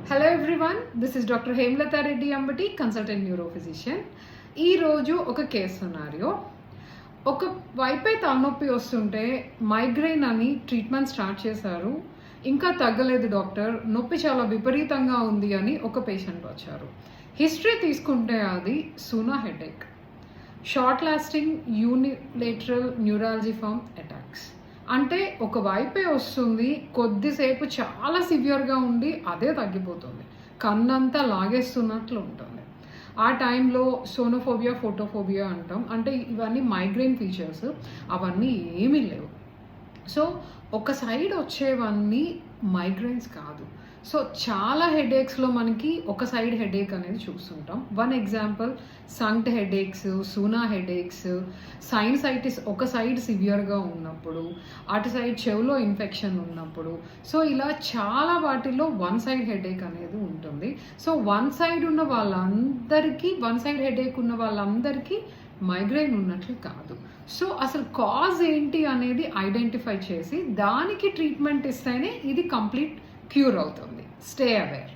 Hello everyone, this is doctor Hemalatha Reddy Ambati, consultant neurophysician. ఈరోజు ఒక case scenario. ఒక వైపే తలనొప్పి వస్తుంటే మైగ్రెయిన్ అని ట్రీట్మెంట్ స్టార్ట్ చేశారు. ఇంకా తగ్గలేదు డాక్టర్, నొప్పి చాలా విపరీతంగా ఉంది అని ఒక పేషెంట్ వచ్చారు. హిస్టరీ తీసుకుంటే అది SUNA headache, short lasting unilateral neuralgiform attacks. అంటే ఒక వైపే వస్తుంది, కొద్దిసేపు చాలా సివియర్గా ఉండి అదే తగ్గిపోతుంది, కన్నంతా లాగేస్తున్నట్లు ఉంటుంది. ఆ టైంలో సోనోఫోబియా, ఫోటోఫోబియా అంటాం. అంటే ఇవన్నీ మైగ్రేన్ ఫీచర్స్, అవన్నీ ఏమీ లేవు. సో ఒక సైడ్ వచ్చేవన్నీ మైగ్రేన్స్ కాదు. సో చాలా హెడేక్స్లో మనకి ఒక సైడ్ హెడేక్ అనేది చూస్తుంటాం. One example SUNCT headaches, SUNA headaches, sinusitis ఒక సైడ్ సివియర్గా ఉన్నప్పుడు, అటు సైడ్ చెవులో ఇన్ఫెక్షన్ ఉన్నప్పుడు. సో ఇలా చాలా వాటిల్లో వన్ సైడ్ హెడేక్ అనేది ఉంటుంది. సో వన్ సైడ్ ఉన్న వాళ్ళందరికీ, వన్ సైడ్ హెడేక్ ఉన్న వాళ్ళందరికీ మైగ్రేన్ ఉన్నట్లు కాదు. సో అసలు కాజ్ ఏంటి అనేది ఐడెంటిఫై చేసి దానికి ట్రీట్మెంట్ ఇస్తేనే ఇది కంప్లీట్ క్యూర్ అవుతుంది. Stay aware.